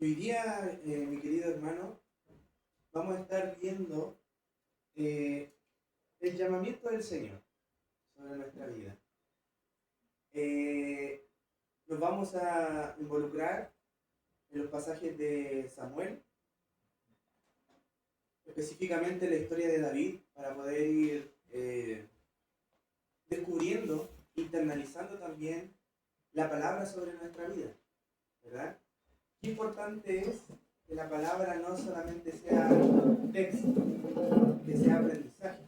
Hoy día, mi querido hermano, vamos a estar viendo el llamamiento del Señor sobre nuestra vida. Nos vamos a involucrar en los pasajes de Samuel, específicamente la historia de David, para poder ir descubriendo, internalizando también la palabra sobre nuestra vida, ¿verdad? Qué importante es que la palabra no solamente sea texto, que sea aprendizaje,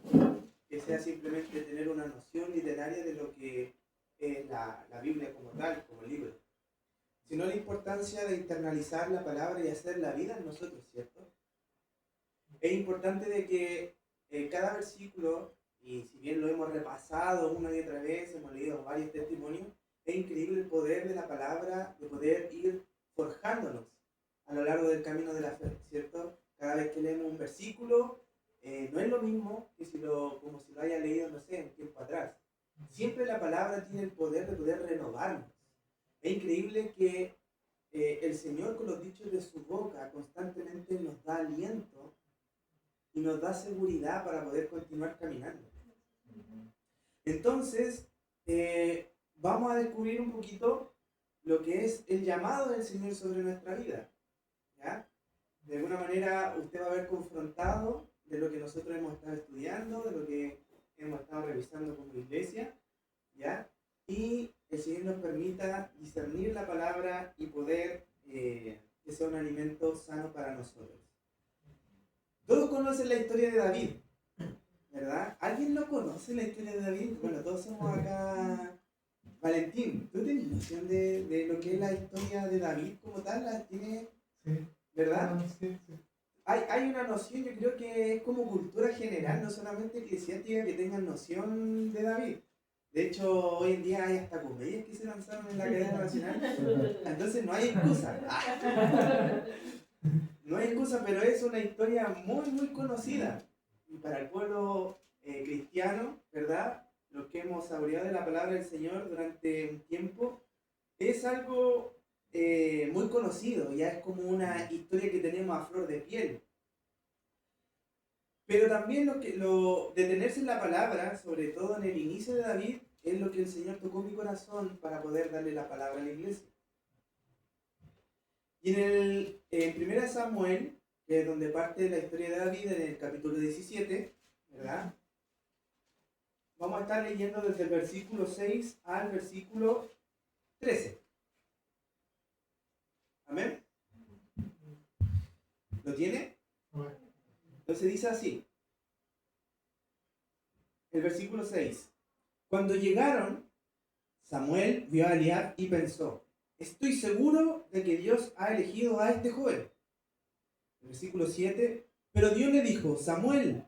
que sea simplemente tener una noción literaria de lo que es la Biblia como tal, como libro, sino la importancia de internalizar la palabra y hacer la vida en nosotros, ¿cierto? Es importante de que cada versículo, y si bien lo hemos repasado una y otra vez, hemos leído varios testimonios, es increíble el poder de la palabra, de poder ir forjándonos a lo largo del camino de la fe, ¿cierto? Cada vez que leemos un versículo, no es lo mismo que como si lo haya leído, no sé, un tiempo atrás. Siempre la palabra tiene el poder de poder renovarnos. Es increíble que el Señor, con los dichos de su boca, constantemente nos da aliento y nos da seguridad para poder continuar caminando. Entonces, vamos a descubrir un poquito lo que es el llamado del Señor sobre nuestra vida, ¿ya? De alguna manera usted va a ver confrontado de lo que nosotros hemos estado estudiando, de lo que hemos estado revisando como iglesia, ¿ya? Y el Señor nos permita discernir la palabra y poder que sea un alimento sano para nosotros. Todos conocen la historia de David, ¿verdad? ¿Alguien no conoce la historia de David? Bueno, todos somos acá. Valentín, ¿tú tienes noción de lo que es la historia de David como tal? ¿La tienes? Sí. ¿Verdad? Sí. Hay una noción, yo creo que es como cultura general, no solamente eclesiástica, que tengan noción de David. De hecho, hoy en día hay hasta comedias que se lanzaron en la cadena nacional. Entonces no hay excusa. No hay excusa, pero es una historia muy, muy conocida. Y para el pueblo cristiano, ¿verdad? Los que hemos saboreado de la palabra del Señor durante un tiempo, es algo muy conocido, ya es como una historia que tenemos a flor de piel. Pero también detenerse en la palabra, sobre todo en el inicio de David, es lo que el Señor tocó mi corazón para poder darle la palabra a la iglesia. Y en 1 Samuel, que es donde parte la historia de David, en el capítulo 17, ¿verdad? Vamos a estar leyendo desde el versículo 6 al versículo 13. ¿Amén? ¿Lo tiene? Entonces dice así. El versículo 6. Cuando llegaron, Samuel vio a Eliab y pensó: estoy seguro de que Dios ha elegido a este joven. El versículo 7. Pero Dios le dijo: Samuel,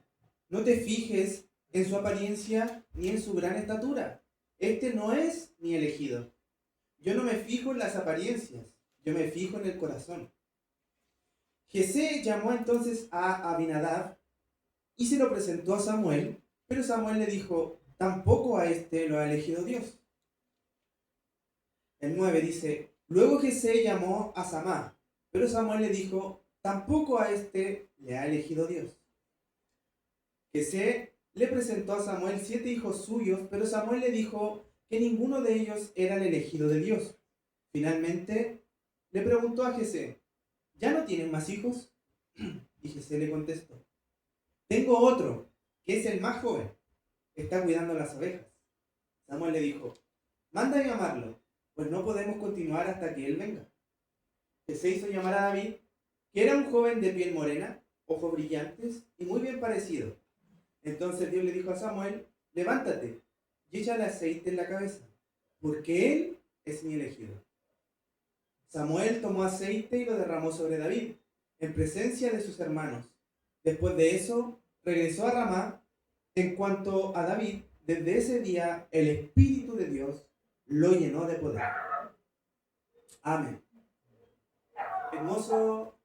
no te fijes en su apariencia ni en su gran estatura. Este no es mi elegido. Yo no me fijo en las apariencias, yo me fijo en el corazón. Jesé llamó entonces a Abinadab y se lo presentó a Samuel, pero Samuel le dijo: tampoco a este lo ha elegido Dios. El 9 dice: luego Jesé llamó a Samá, pero Samuel le dijo: tampoco a este le ha elegido Dios. Jesé le presentó a Samuel 7 hijos suyos, pero Samuel le dijo que ninguno de ellos era el elegido de Dios. Finalmente le preguntó a Jesé: ¿ya no tienen más hijos? Y Jesé le contestó: tengo otro, que es el más joven, está cuidando las ovejas. Samuel le dijo: manda a llamarlo, pues no podemos continuar hasta que él venga. Jesé hizo llamar a David, que era un joven de piel morena, ojos brillantes y muy bien parecido. Entonces Dios le dijo a Samuel: levántate y échale aceite en la cabeza, porque él es mi elegido. Samuel tomó aceite y lo derramó sobre David, en presencia de sus hermanos. Después de eso, regresó a Ramá. En cuanto a David, desde ese día el Espíritu de Dios lo llenó de poder. Amén. Hermoso.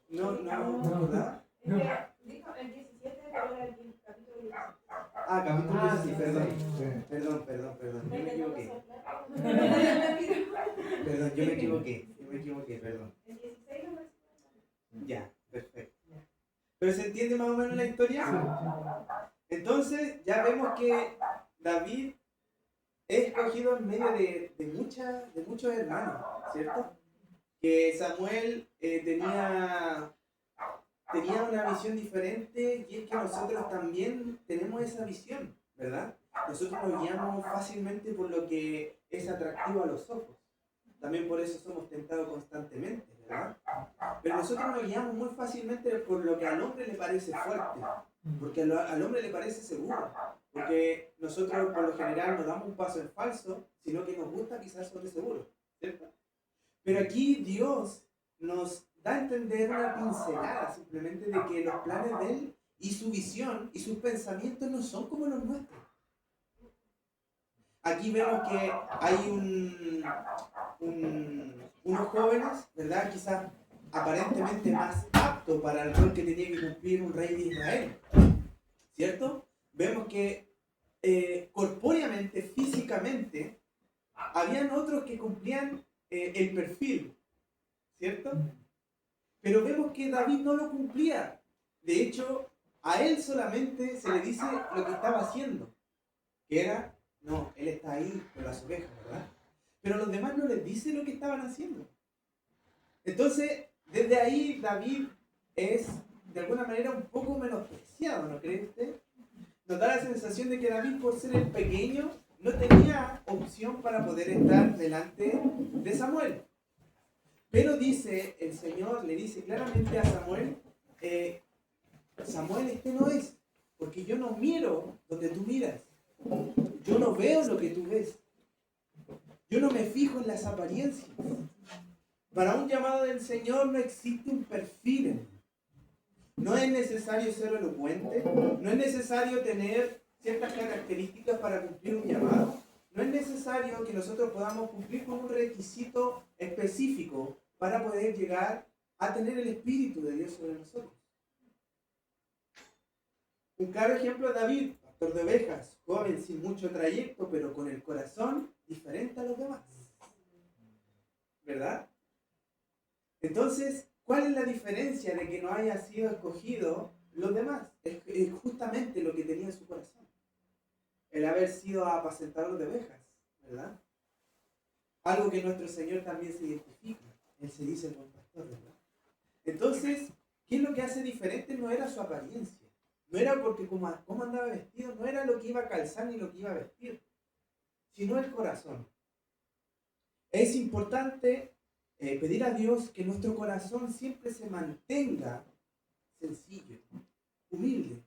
No, ¿verdad? Dijo el 17, pero era el capítulo 16. Capítulo 16, perdón. Yo me equivoqué. perdón. El 16 no me. Ya, perfecto. ¿Pero se entiende más o menos la historia? Entonces, ya vemos que David es escogido en medio de muchos hermanos, ¿cierto? Que Samuel tenía una visión diferente y es que nosotros también tenemos esa visión, ¿verdad? Nosotros nos guiamos fácilmente por lo que es atractivo a los ojos. También por eso somos tentados constantemente, ¿verdad? Pero nosotros nos guiamos muy fácilmente por lo que al hombre le parece fuerte, porque al hombre le parece seguro, porque nosotros por lo general no damos un paso en falso, sino que nos gusta pisar sobre seguro, ¿cierto? Pero aquí Dios nos da a entender una pincelada simplemente de que los planes de Él y su visión y sus pensamientos no son como los nuestros. Aquí vemos que hay unos jóvenes, ¿verdad? Quizás aparentemente más aptos para el rol que tenía que cumplir un rey de Israel, ¿cierto? Vemos que corpóreamente, físicamente, habían otros que cumplían el perfil, ¿cierto? Pero vemos que David no lo cumplía. De hecho, a él solamente se le dice lo que estaba haciendo, que era, no, él está ahí con las ovejas, ¿verdad? Pero a los demás no les dice lo que estaban haciendo. Entonces, desde ahí David es, de alguna manera, un poco menospreciado, ¿no cree usted? Nos da la sensación de que David, por ser el pequeño, no tenía opción para poder estar delante de Samuel. Pero dice, el Señor le dice claramente a Samuel, Samuel, este no es, porque yo no miro donde tú miras. Yo no veo lo que tú ves. Yo no me fijo en las apariencias. Para un llamado del Señor no existe un perfil. No es necesario ser elocuente, no es necesario tener ciertas características para cumplir un llamado. No es necesario que nosotros podamos cumplir con un requisito específico para poder llegar a tener el Espíritu de Dios sobre nosotros. Un claro ejemplo es David, pastor de ovejas, joven sin mucho trayecto, pero con el corazón diferente a los demás. ¿Verdad? Entonces, ¿cuál es la diferencia de que no haya sido escogido los demás? Es justamente lo que tenía en su corazón. El haber sido apacentador de ovejas, ¿verdad? Algo que nuestro Señor también se identifica. Él se dice el buen pastor, ¿verdad? Entonces, ¿qué es lo que hace diferente? No era su apariencia. No era porque cómo andaba vestido, no era lo que iba a calzar ni lo que iba a vestir, sino el corazón. Es importante pedir a Dios que nuestro corazón siempre se mantenga sencillo, humilde,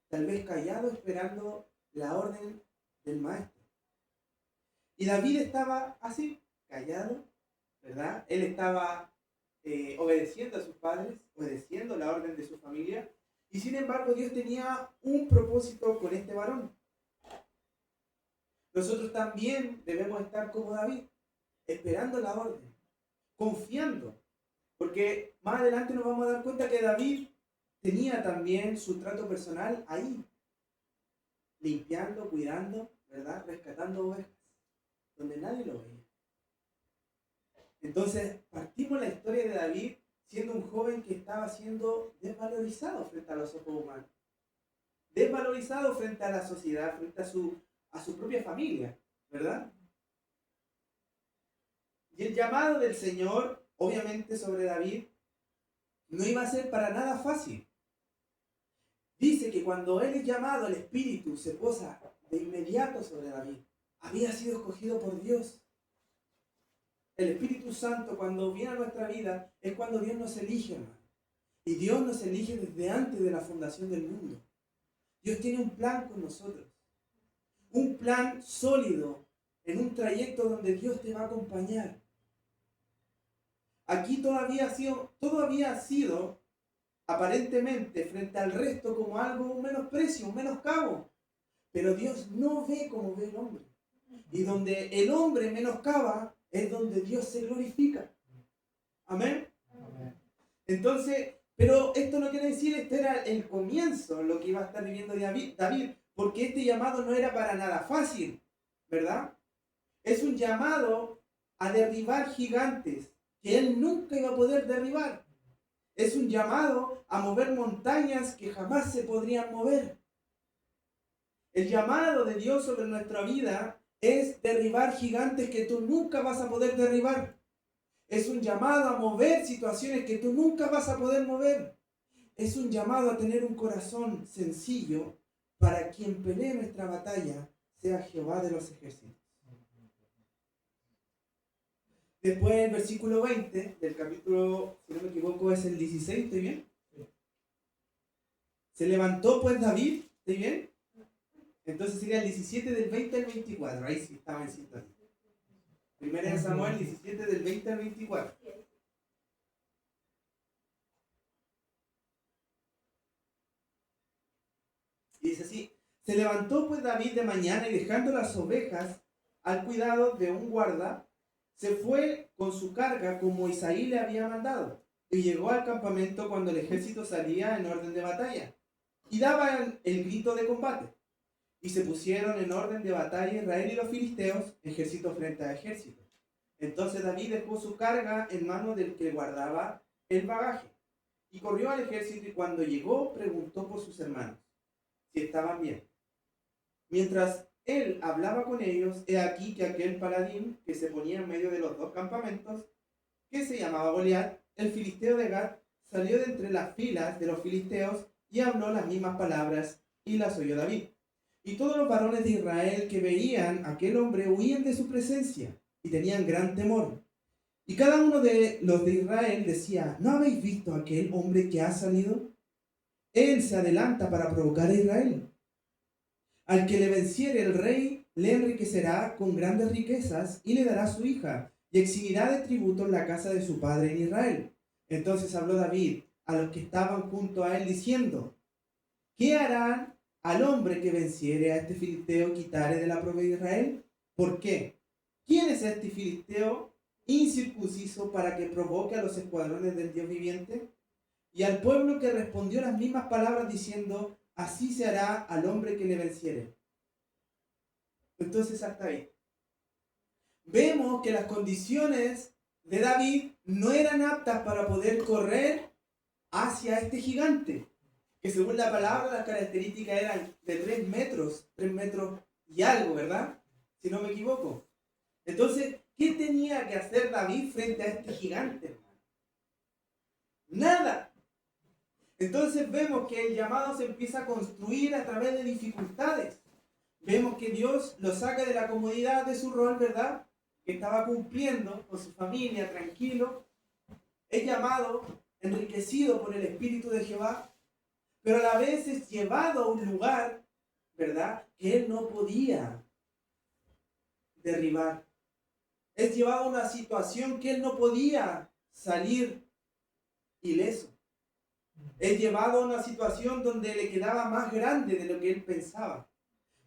tal vez callado esperando la orden del maestro. Y David estaba así, callado, ¿verdad? Él estaba obedeciendo a sus padres, obedeciendo la orden de su familia, y sin embargo Dios tenía un propósito con este varón. Nosotros también debemos estar como David, esperando la orden, confiando, porque más adelante nos vamos a dar cuenta que David tenía también su trato personal ahí, limpiando, cuidando, ¿verdad? Rescatando ovejas, donde nadie lo veía. Entonces, partimos la historia de David siendo un joven que estaba siendo desvalorizado frente a los ojos humanos, desvalorizado frente a la sociedad, frente a su propia familia, ¿verdad? Y el llamado del Señor, obviamente, sobre David, no iba a ser para nada fácil. Dice que cuando él es llamado, el Espíritu se posa de inmediato sobre David. Había sido escogido por Dios. El Espíritu Santo, cuando viene a nuestra vida, es cuando Dios nos elige, hermano. Y Dios nos elige desde antes de la fundación del mundo. Dios tiene un plan con nosotros. Un plan sólido, en un trayecto donde Dios te va a acompañar. Aquí todo había sido aparentemente frente al resto como algo, un menosprecio, un menoscabo. Pero Dios no ve como ve el hombre. Y donde el hombre menoscaba es donde Dios se glorifica. Amén. Amén. Entonces, pero esto no quiere decir, este era el comienzo, lo que iba a estar viviendo David, porque este llamado no era para nada fácil, ¿verdad? Es un llamado a derribar gigantes que él nunca iba a poder derribar. Es un llamado a mover montañas que jamás se podrían mover. El llamado de Dios sobre nuestra vida es derribar gigantes que tú nunca vas a poder derribar. Es un llamado a mover situaciones que tú nunca vas a poder mover. Es un llamado a tener un corazón sencillo para quien pelee nuestra batalla sea Jehová de los ejércitos. Después el versículo 20 del capítulo, si no me equivoco, es el 16, ¿estoy bien? Se levantó pues David, ¿estoy bien? Entonces sería el 17 del 20 al 24, ahí sí estaba en sintonía. Primera de Samuel 17 del 20 al 24. Y dice así: se levantó pues David de mañana y dejando las ovejas al cuidado de un guarda, se fue con su carga como Isaí le había mandado, y llegó al campamento cuando el ejército salía en orden de batalla, y daban el grito de combate. Y se pusieron en orden de batalla Israel y los filisteos, ejército frente a ejército. Entonces David dejó su carga en manos del que guardaba el bagaje, y corrió al ejército, y cuando llegó preguntó por sus hermanos si estaban bien. Mientras él hablaba con ellos, he aquí que aquel paladín que se ponía en medio de los dos campamentos, que se llamaba Goliat, el filisteo de Gat, salió de entre las filas de los filisteos y habló las mismas palabras, y las oyó David. Y todos los varones de Israel que veían a aquel hombre huían de su presencia y tenían gran temor. Y cada uno de los de Israel decía: ¿no habéis visto a aquel hombre que ha salido? Él se adelanta para provocar a Israel. Al que le venciere el rey le enriquecerá con grandes riquezas y le dará su hija y exhibirá de tributo en la casa de su padre en Israel. Entonces habló David a los que estaban junto a él diciendo: ¿qué harán al hombre que venciere a este filisteo y quitare de la prole de Israel? ¿Por qué? ¿Quién es este filisteo incircunciso para que provoque a los escuadrones del Dios viviente? Y al pueblo que respondió las mismas palabras diciendo: así se hará al hombre que le venciere. Entonces hasta ahí vemos que las condiciones de David no eran aptas para poder correr hacia este gigante, que según la palabra las características eran de 3 metros y algo, ¿verdad? Si no me equivoco. Entonces, ¿qué tenía que hacer David frente a este gigante, hermano? Nada. Entonces vemos que el llamado se empieza a construir a través de dificultades. Vemos que Dios lo saca de la comodidad de su rol, ¿verdad? Que estaba cumpliendo con su familia, tranquilo. Es llamado, enriquecido por el Espíritu de Jehová, pero a la vez es llevado a un lugar, ¿verdad?, que él no podía derribar. Es llevado a una situación que él no podía salir ileso. Es llevado a una situación donde le quedaba más grande de lo que él pensaba.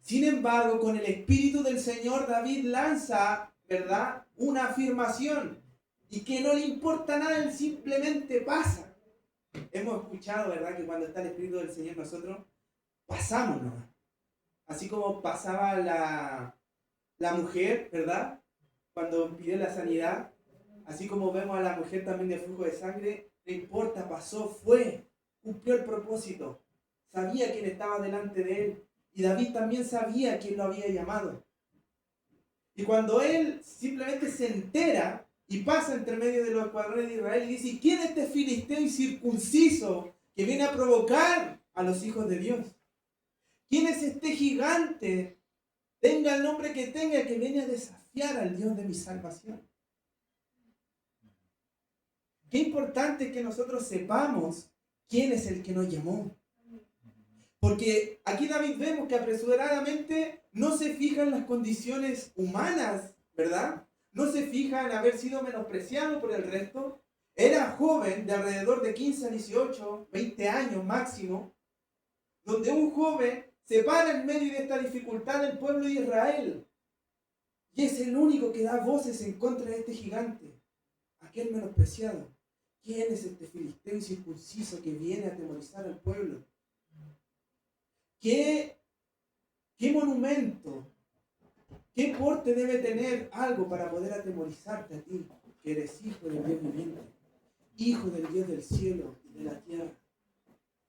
Sin embargo, con el Espíritu del Señor, David lanza, ¿verdad?, una afirmación, y que no le importa nada, él simplemente pasa. Hemos escuchado, ¿verdad?, que cuando está el Espíritu del Señor nosotros pasamos nomás. Así como pasaba la mujer, ¿verdad?, cuando pidió la sanidad. Así como vemos a la mujer también de flujo de sangre, no importa, pasó, fue, cumplió el propósito. Sabía quién estaba delante de él. Y David también sabía quién lo había llamado. Y cuando él simplemente se entera y pasa entre medio de los escuadrones de Israel y dice: ¿quién es este filisteo incircunciso que viene a provocar a los hijos de Dios? ¿Quién es este gigante, tenga el nombre que tenga, que viene a desafiar al Dios de mi salvación? Qué importante que nosotros sepamos quién es el que nos llamó. Porque aquí David vemos que apresuradamente no se fija en las condiciones humanas, ¿verdad? No se fija en haber sido menospreciado por el resto. Era joven, de alrededor de 15 a 18, 20 años máximo, donde un joven se para en medio de esta dificultad del pueblo de Israel. Y es el único que da voces en contra de este gigante, aquel menospreciado. ¿Quién es este filisteo incircunciso que viene a atemorizar al pueblo? ¿Qué monumento, qué porte debe tener algo para poder atemorizarte a ti? que eres hijo del Dios viviente, hijo del Dios del cielo y de la tierra,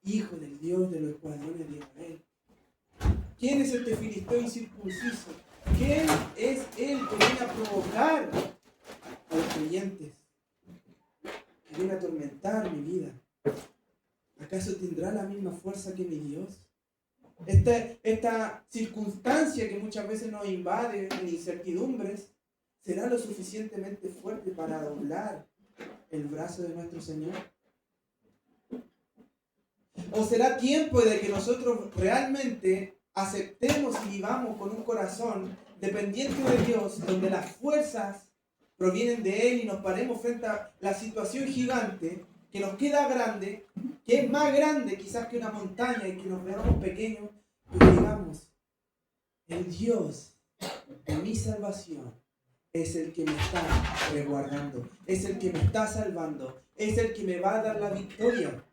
hijo del Dios de los escuadrones de Israel. ¿Quién es este filisteo incircunciso? ¿Quién es él que viene a provocar a los creyentes? Que viene a atormentar mi vida. ¿Acaso tendrá la misma fuerza que mi Dios? Esta circunstancia que muchas veces nos invade en incertidumbres, ¿será lo suficientemente fuerte para doblar el brazo de nuestro Señor? ¿O será tiempo de que nosotros realmente aceptemos y vivamos con un corazón dependiente de Dios, donde las fuerzas provienen de Él y nos paremos frente a la situación gigante que nos queda grande, que es más grande quizás que una montaña y que nos veamos pequeños, pero digamos, el Dios de mi salvación es el que me está resguardando, es el que me está salvando, es el que me va a dar la victoria.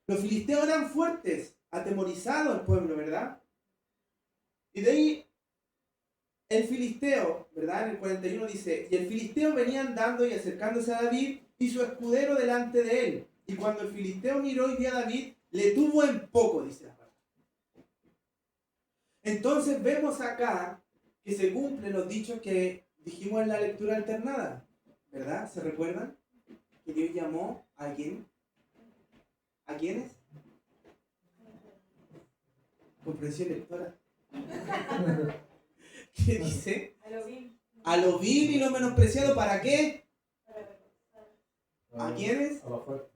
Los filisteos eran fuertes, atemorizados al pueblo, ¿verdad? Y de ahí el filisteo, ¿verdad? En el 41 dice, y el filisteo venía andando y acercándose a David y su escudero delante de él. Y cuando el filisteo miró y vio a David, le tuvo en poco, dice la palabra. Entonces vemos acá que se cumplen los dichos que dijimos en la lectura alternada, ¿verdad? ¿Se recuerdan? Que Dios llamó a quién. ¿A quiénes? Comprensión lectora. ¿Qué dice? A lo vil y lo menospreciado, ¿para qué? ¿A quiénes?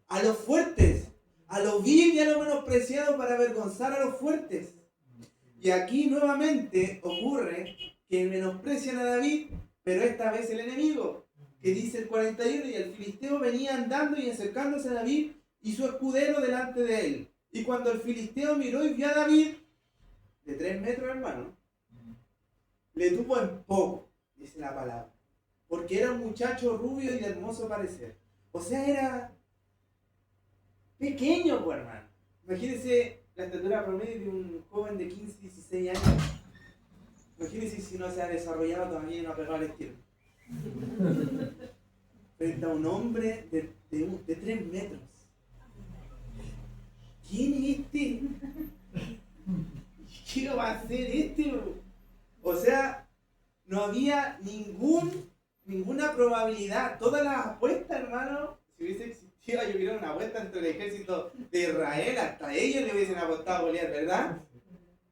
A los fuertes. A lo vil y a lo menospreciado para avergonzar a los fuertes. Y aquí nuevamente ocurre que menosprecian a David, pero esta vez el enemigo, que dice el 41, y el filisteo venía andando y acercándose a David y su escudero delante de él. Y cuando el filisteo miró y vio a David, de 3 metros, hermano, le tuvo en poco, dice la palabra, porque era un muchacho rubio y de hermoso parecer. O sea, era pequeño, pues, hermano. Imagínense la estatura promedio de un joven de 15, 16 años. Imagínense si no se ha desarrollado todavía y no ha pegado el estilo. Frente a un hombre de 3 metros. ¿Quién es este? ¿Qué va a hacer este? O sea, no había ninguna probabilidad. Todas las apuestas, hermano, si hubiese existido, yo hubiera una apuesta entre el ejército de Israel, hasta ellos le hubiesen apostado a Goliat, ¿verdad?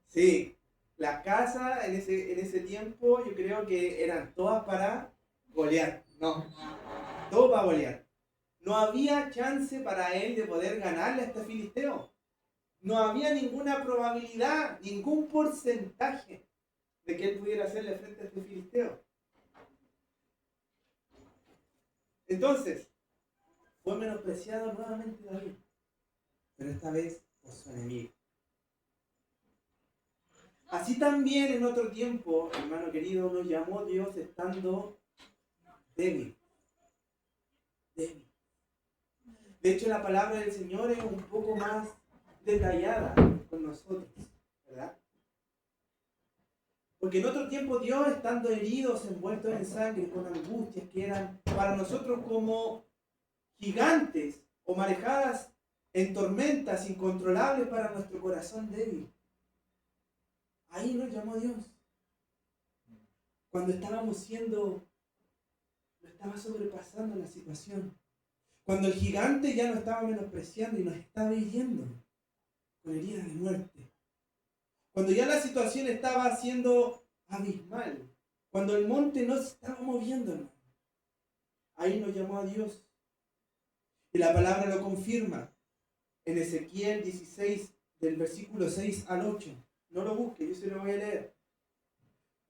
Sí. Las casas en ese tiempo yo creo que eran todas para Goliat. No, todo para Goliat. No había chance para él de poder ganarle a este filisteo. No había ninguna probabilidad, ningún porcentaje de que él pudiera hacerle frente a este filisteo. Entonces, fue menospreciado nuevamente David, pero esta vez por su enemigo. Así también en otro tiempo, hermano querido, nos llamó Dios estando débil. Débil. De hecho, la palabra del Señor es un poco más detallada con nosotros, ¿verdad? Porque en otro tiempo Dios, estando heridos, envueltos en sangre, con angustias que eran para nosotros como gigantes o marejadas en tormentas incontrolables para nuestro corazón débil. Ahí nos llamó Dios. Cuando lo estaba sobrepasando la situación. Cuando el gigante ya nos estaba menospreciando y nos estaba hiriendo con heridas de muerte. Cuando ya la situación estaba siendo abismal. Cuando el monte no se estaba moviendo, hermano. Ahí nos llamó a Dios. Y la palabra lo confirma. En Ezequiel 16, del versículo 6 al 8. No lo busque, yo se lo voy a leer.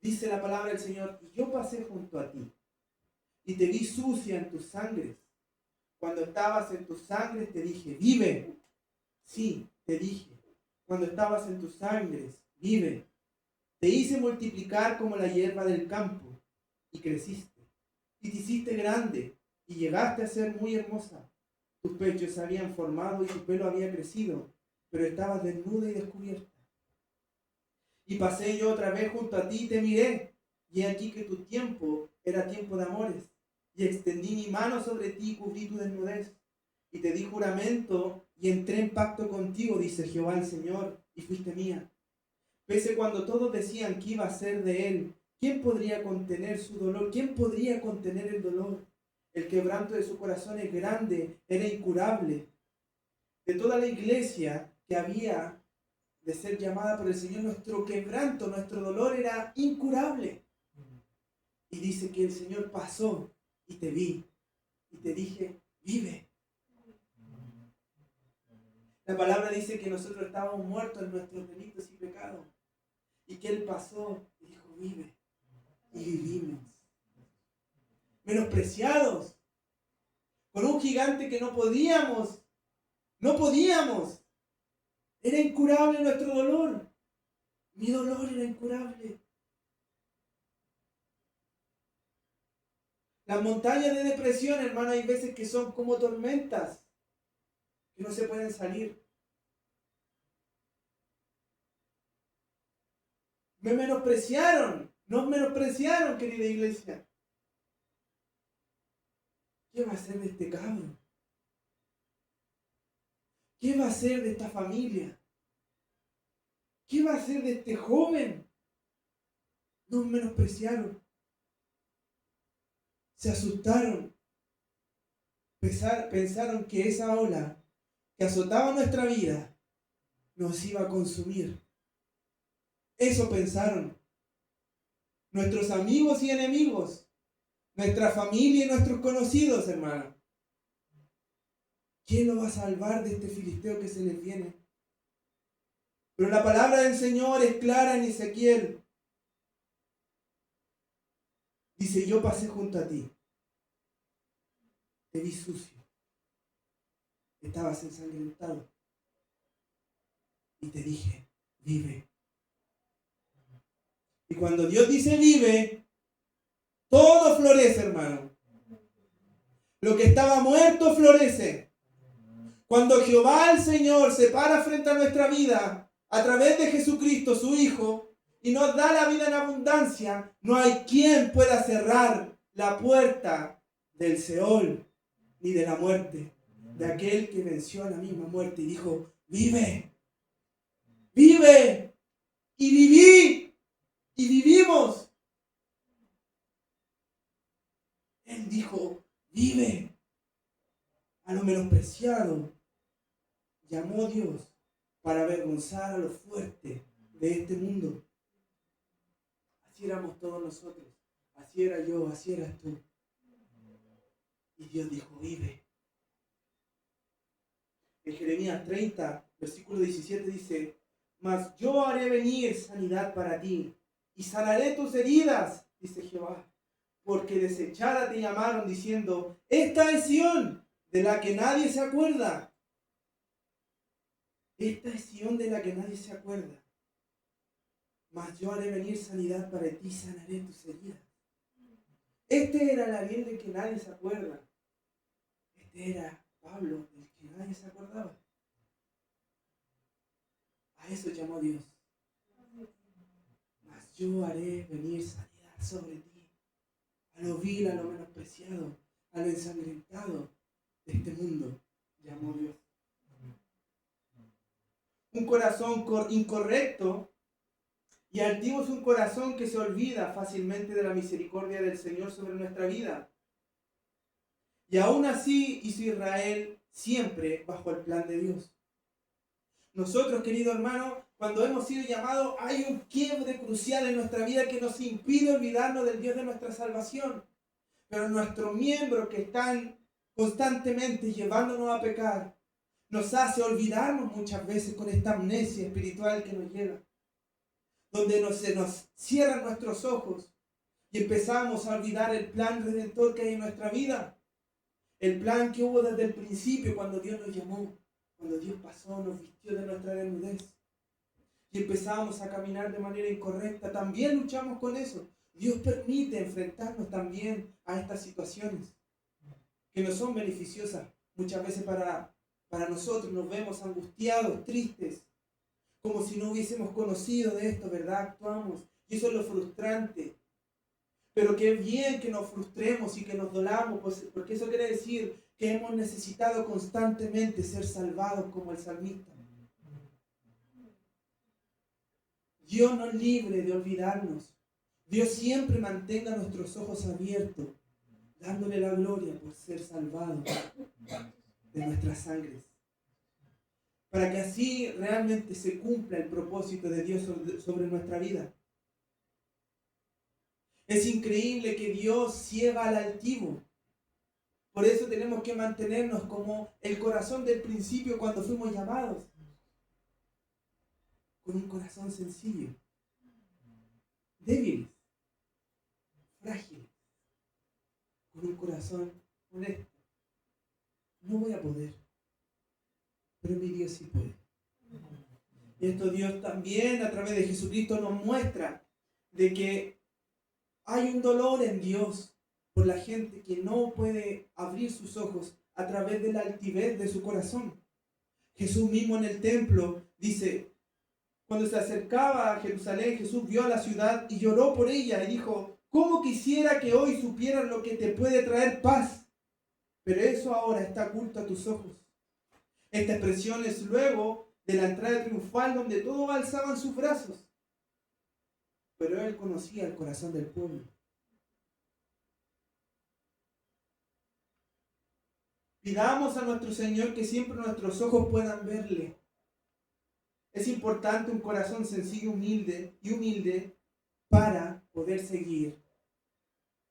Dice la palabra del Señor: y yo pasé junto a ti, y te vi sucia en tus sangres. Cuando estabas en tus sangres te dije, vive. Sí, te dije, cuando estabas en tus sangres, vive. Te hice multiplicar como la hierba del campo, y creciste, y te hiciste grande, y llegaste a ser muy hermosa. Tus pechos se habían formado y tu pelo había crecido, pero estabas desnuda y descubierta. Y pasé yo otra vez junto a ti y te miré, y aquí que tu tiempo era tiempo de amores, y extendí mi mano sobre ti y cubrí tu desnudez. Y te di juramento y entré en pacto contigo, dice Jehová el Señor, y fuiste mía. Pese cuando todos decían que iba a ser de él, ¿quién podría contener su dolor? ¿Quién podría contener el dolor? El quebranto de su corazón es grande, era incurable. De toda la iglesia que había de ser llamada por el Señor, nuestro quebranto, nuestro dolor era incurable. Y dice que el Señor pasó y te vi y te dije, vive. La palabra dice que nosotros estábamos muertos en nuestros delitos y pecados y que Él pasó y dijo, vive. Y vivimos. Menospreciados, con un gigante que no podíamos. Era incurable nuestro dolor. Mi dolor era incurable. Las montañas de depresión, hermano, hay veces que son como tormentas, que no se pueden salir. Me menospreciaron, nos menospreciaron, querida iglesia. ¿Qué va a hacer de este cabro? ¿Qué va a hacer de esta familia? ¿Qué va a hacer de este joven? Nos menospreciaron. Se asustaron. Pensaron que esa ola que azotaba nuestra vida nos iba a consumir. Eso pensaron. Nuestros amigos y enemigos, nuestra familia y nuestros conocidos, hermano. ¿Quién lo va a salvar de este filisteo que se les viene? Pero la palabra del Señor es clara en Ezequiel. Dice, yo pasé junto a ti. Te vi sucio. Estabas ensangrentado. Y te dije, vive. Y cuando Dios dice vive, todo florece, hermano. Lo que estaba muerto florece. Cuando Jehová el Señor se para frente a nuestra vida a través de Jesucristo, su Hijo, y nos da la vida en abundancia, no hay quien pueda cerrar la puerta del Seol ni de la muerte, de aquel que venció a la misma muerte y dijo, vive, vive, y viví, y vivimos. Él dijo, vive. A lo menospreciado llamó Dios para avergonzar a los fuertes de este mundo. Así éramos todos nosotros. Así era yo, así eras tú. Y Dios dijo, vive. En Jeremías 30, versículo 17 dice, mas yo haré venir sanidad para ti y sanaré tus heridas, dice Jehová, porque desechada te llamaron diciendo, esta es Sión, de la que nadie se acuerda. Esta es Sión de la que nadie se acuerda. Mas yo haré venir sanidad para ti y sanaré tus heridas. Este era el Ariel del que nadie se acuerda. Este era Pablo, del que nadie se acordaba. A eso llamó Dios. Mas yo haré venir sanidad sobre ti. A lo vil, a lo menospreciado, a lo ensangrentado de este mundo, llamó Dios. Un corazón incorrecto y altivo es un corazón que se olvida fácilmente de la misericordia del Señor sobre nuestra vida. Y aún así hizo Israel siempre bajo el plan de Dios. Nosotros, querido hermano, cuando hemos sido llamados, hay un quiebre crucial en nuestra vida que nos impide olvidarnos del Dios de nuestra salvación. Pero nuestros miembros que están constantemente llevándonos a pecar, nos hace olvidarnos muchas veces con esta amnesia espiritual que nos llega. Donde se nos cierran nuestros ojos y empezamos a olvidar el plan redentor que hay en nuestra vida. El plan que hubo desde el principio cuando Dios nos llamó. Cuando Dios pasó, nos vistió de nuestra desnudez. Y empezamos a caminar de manera incorrecta. También luchamos con eso. Dios permite enfrentarnos también a estas situaciones que no son beneficiosas. Muchas veces para nosotros nos vemos angustiados, tristes, como si no hubiésemos conocido de esto, ¿verdad? Actuamos. Y eso es lo frustrante. Pero qué bien que nos frustremos y que nos dolamos, porque eso quiere decir que hemos necesitado constantemente ser salvados como el salmista. Dios nos libre de olvidarnos. Dios siempre mantenga nuestros ojos abiertos, dándole la gloria por ser salvados de nuestras sangres. Para que así realmente se cumpla el propósito de Dios sobre nuestra vida. Es increíble que Dios ciega al altivo. Por eso tenemos que mantenernos como el corazón del principio cuando fuimos llamados. Con un corazón sencillo. Débiles. Frágiles. Con un corazón honesto. No voy a poder. Pero mi Dios sí puede. Y esto Dios también a través de Jesucristo nos muestra de que hay un dolor en Dios por la gente que no puede abrir sus ojos a través de la altivez de su corazón. Jesús mismo en el templo dice, cuando se acercaba a Jerusalén, Jesús vio a la ciudad y lloró por ella y dijo, ¿cómo quisiera que hoy supieran lo que te puede traer paz? Pero eso ahora está oculto a tus ojos. Esta expresión es luego de la entrada triunfal donde todos alzaban sus brazos. Pero él conocía el corazón del pueblo. Pidamos a nuestro Señor que siempre nuestros ojos puedan verle. Es importante un corazón sencillo y humilde para poder seguir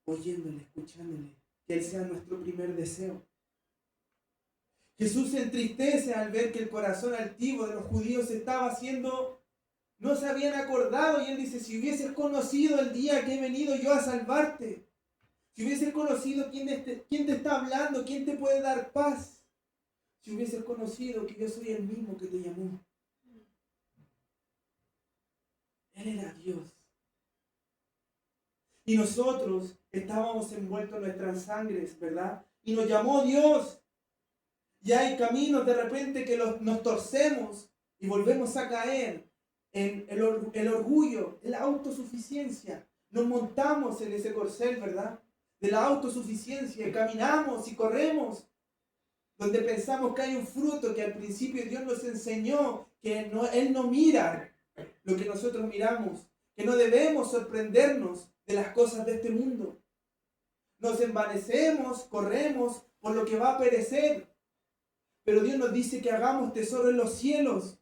oyéndole, escuchándole. Que Él sea nuestro primer deseo. Jesús se entristece al ver que el corazón altivo de los judíos estaba haciendo, no se habían acordado, y Él dice, si hubieses conocido el día que he venido yo a salvarte, si hubieses conocido quién te está hablando, quién te puede dar paz, si hubieses conocido que yo soy el mismo que te llamó. Él era Dios. Y nosotros estábamos envueltos en nuestras sangres, ¿verdad? Y nos llamó Dios. Y hay caminos de repente que nos torcemos y volvemos a caer en el orgullo, en la autosuficiencia. Nos montamos en ese corcel, ¿verdad? De la autosuficiencia, y caminamos y corremos, donde pensamos que hay un fruto que al principio Dios nos enseñó, que Él no mira lo que nosotros miramos, que no debemos sorprendernos de las cosas de este mundo. Nos envanecemos, corremos por lo que va a perecer, pero Dios nos dice que hagamos tesoro en los cielos.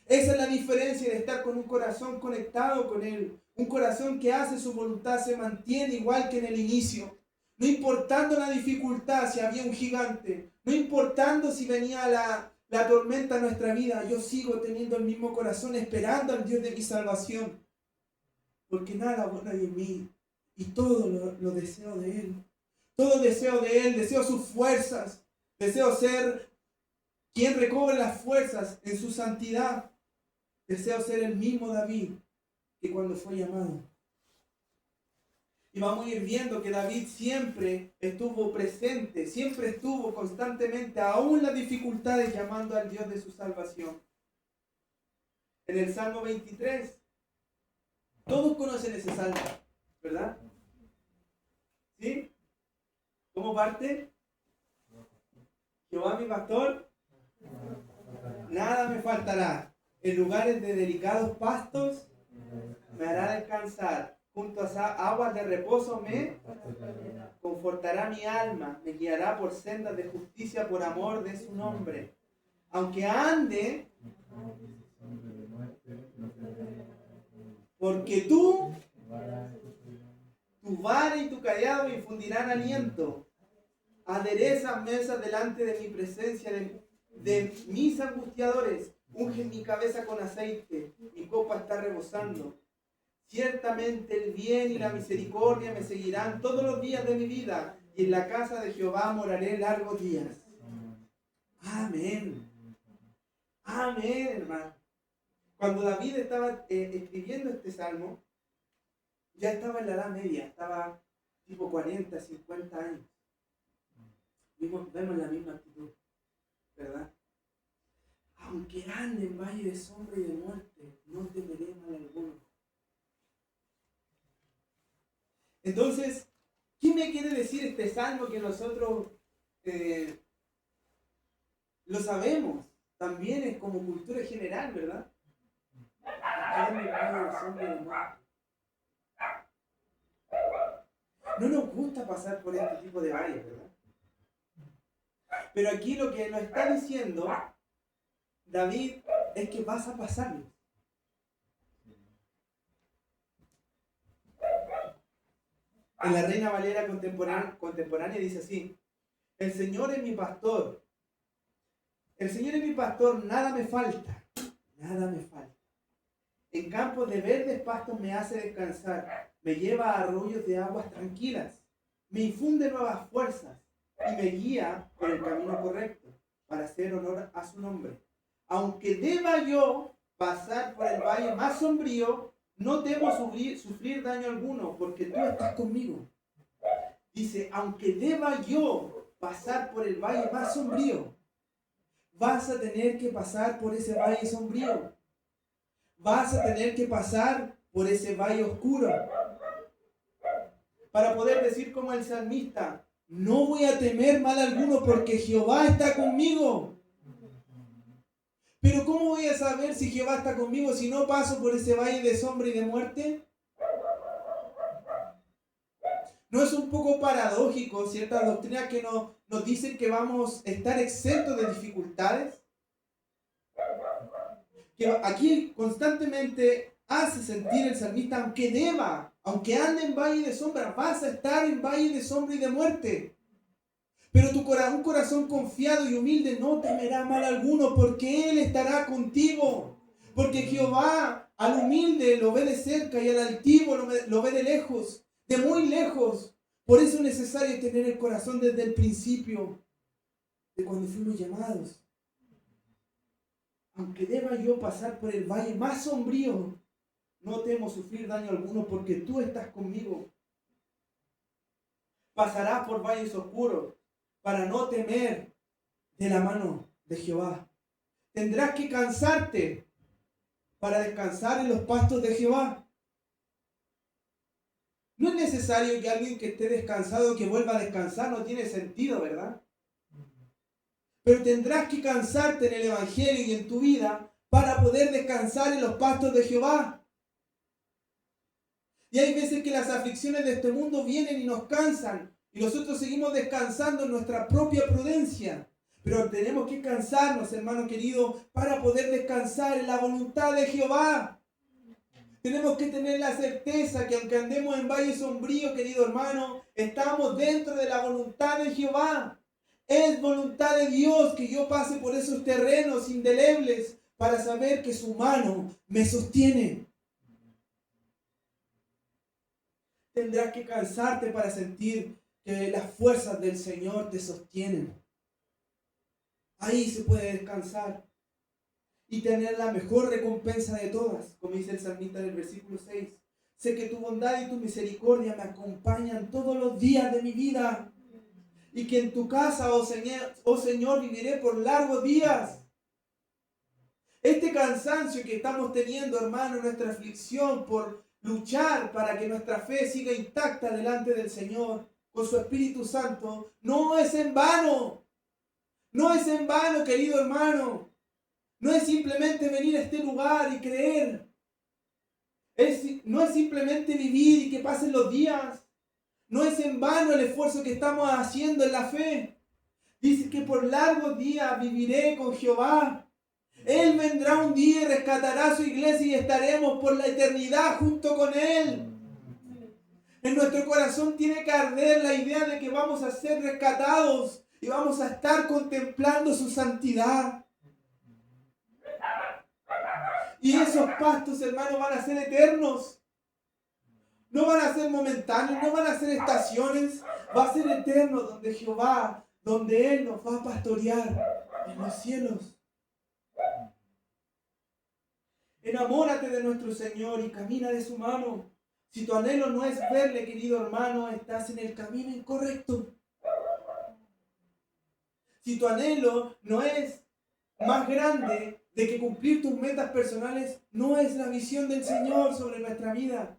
Esa es la diferencia de estar con un corazón conectado con Él. Un corazón que hace su voluntad se mantiene igual que en el inicio. No importando la dificultad, si había un gigante. No importando si venía la tormenta a nuestra vida. Yo sigo teniendo el mismo corazón, esperando al Dios de mi salvación. Porque nada bueno hay en mí. Y todo lo deseo de Él. Todo deseo de Él. Deseo sus fuerzas. Deseo ser quien recobre las fuerzas en su santidad. Deseo ser el mismo David que cuando fue llamado. Y vamos a ir viendo que David siempre estuvo presente, siempre estuvo constantemente, aún las dificultades, llamando al Dios de su salvación. En el Salmo 23, todos conocen ese salmo, ¿verdad? ¿Sí? ¿Cómo parte? Jehová mi pastor, nada me faltará. En lugares de delicados pastos me hará descansar. Junto a aguas de reposo me confortará mi alma. Me guiará por sendas de justicia por amor de su nombre. Aunque ande, porque tu vara y tu callado me infundirán aliento. Aderezas mesas delante de mi presencia, de mis angustiadores. Unge mi cabeza con aceite, mi copa está rebosando. Ciertamente el bien y la misericordia me seguirán todos los días de mi vida, y en la casa de Jehová moraré largos días. Amén. Amén, hermano. Cuando David estaba escribiendo este salmo, ya estaba en la edad media, estaba tipo 40, 50 años. Vemos la misma actitud, ¿verdad? Aunque ande en valle de sombra y de muerte, no temeré mal alguno. Entonces, ¿qué me quiere decir este salmo que nosotros lo sabemos? También es como cultura general, ¿verdad? No nos gusta pasar por este tipo de valles, ¿verdad? Pero aquí lo que nos está diciendo David es que vas a pasarlo. En la Reina Valera contemporánea dice así: el Señor es mi pastor. El Señor es mi pastor, nada me falta. Nada me falta. En campos de verdes pastos me hace descansar. Me lleva a arroyos de aguas tranquilas. Me infunde nuevas fuerzas y me guía por el camino correcto para hacer honor a su nombre. Aunque deba yo pasar por el valle más sombrío, no temo sufrir daño alguno, porque tú estás conmigo. Dice, aunque deba yo pasar por el valle más sombrío, vas a tener que pasar por ese valle sombrío. Vas a tener que pasar por ese valle oscuro. Para poder decir como el salmista, no voy a temer mal alguno porque Jehová está conmigo. Pero ¿cómo voy a saber si Jehová está conmigo si no paso por ese valle de sombra y de muerte? ¿No es un poco paradójico ciertas doctrinas que nos dicen que vamos a estar exentos de dificultades? Que aquí constantemente hace sentir el salmista, aunque ande en valle de sombra, vas a estar en valle de sombra y de muerte. Pero un corazón confiado y humilde no temerá mal alguno, porque Él estará contigo. Porque Jehová al humilde lo ve de cerca y al altivo lo ve de lejos, de muy lejos. Por eso es necesario tener el corazón desde el principio, de cuando fuimos llamados. Aunque deba yo pasar por el valle más sombrío, no temo sufrir daño alguno, porque tú estás conmigo. Pasarás por valles oscuros para no temer de la mano de Jehová. Tendrás que cansarte para descansar en los pastos de Jehová. No es necesario que alguien que esté descansado que vuelva a descansar, no tiene sentido, ¿verdad? Pero tendrás que cansarte en el Evangelio y en tu vida para poder descansar en los pastos de Jehová. Y hay veces que las aflicciones de este mundo vienen y nos cansan, y nosotros seguimos descansando en nuestra propia prudencia. Pero tenemos que cansarnos, hermano querido, para poder descansar en la voluntad de Jehová. Tenemos que tener la certeza que aunque andemos en valle sombrío, querido hermano, estamos dentro de la voluntad de Jehová. Es voluntad de Dios que yo pase por esos terrenos indelebles para saber que su mano me sostiene. Tendrás que cansarte para sentir que las fuerzas del Señor te sostienen. Ahí se puede descansar y tener la mejor recompensa de todas, como dice el salmista en el versículo 6. Sé que tu bondad y tu misericordia me acompañan todos los días de mi vida, y que en tu casa, oh Señor, viviré por largos días. Este cansancio que estamos teniendo, hermano, nuestra aflicción por luchar para que nuestra fe siga intacta delante del Señor con su Espíritu Santo, no es en vano. No es en vano, querido hermano. No es simplemente venir a este lugar y creer. No es simplemente vivir y que pasen los días. No es en vano el esfuerzo que estamos haciendo en la fe. Dice que por largos días viviré con Jehová. Él vendrá un día y rescatará a su iglesia y estaremos por la eternidad junto con Él. En nuestro corazón tiene que arder la idea de que vamos a ser rescatados y vamos a estar contemplando su santidad. Y esos pastos, hermanos, van a ser eternos. No van a ser momentáneos, no van a ser estaciones. Va a ser eterno donde Jehová, donde Él nos va a pastorear en los cielos. Enamórate de nuestro Señor y camina de su mano. Si tu anhelo no es verle, querido hermano, estás en el camino incorrecto. Si tu anhelo no es más grande de que cumplir tus metas personales, no es la visión del Señor sobre nuestra vida.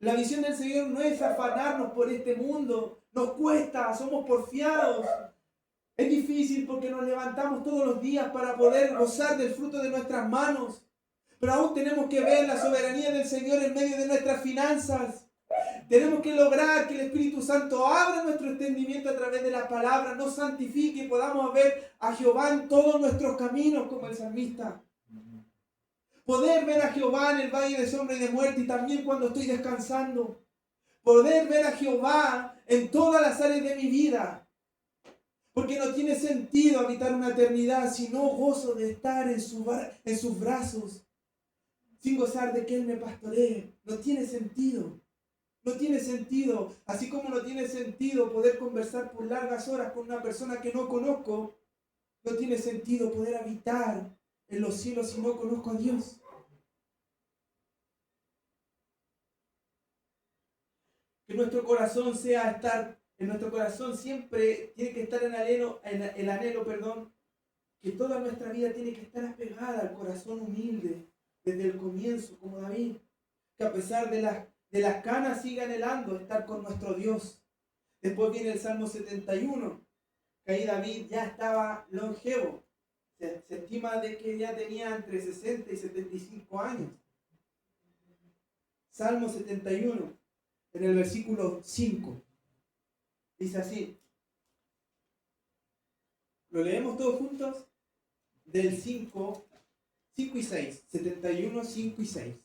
La visión del Señor no es afanarnos por este mundo. Nos cuesta, somos porfiados. Es difícil porque nos levantamos todos los días para poder gozar del fruto de nuestras manos. Pero aún tenemos que ver la soberanía del Señor en medio de nuestras finanzas. Tenemos que lograr que el Espíritu Santo abra nuestro entendimiento a través de la palabra, nos santifique y podamos ver a Jehová en todos nuestros caminos como el salmista. Poder ver a Jehová en el valle de sombra y de muerte y también cuando estoy descansando. Poder ver a Jehová en todas las áreas de mi vida. Porque no tiene sentido habitar una eternidad si no gozo de estar en sus brazos, sin gozar de que Él me pastoree. No tiene sentido. No tiene sentido. Así como no tiene sentido poder conversar por largas horas con una persona que no conozco, no tiene sentido poder habitar en los cielos si no conozco a Dios. Que nuestro corazón sea estar, en nuestro corazón siempre tiene que estar el anhelo, que toda nuestra vida tiene que estar apegada al corazón humilde desde el comienzo, como David, que a pesar de las canas siga anhelando estar con nuestro Dios. Después viene el Salmo 71, que ahí David ya estaba longevo. Se estima de que ya tenía entre 60 y 75 años. Salmo 71, en el versículo 5. Dice así. ¿Lo leemos todos juntos? Del 5 y 6. 71, 5 y 6.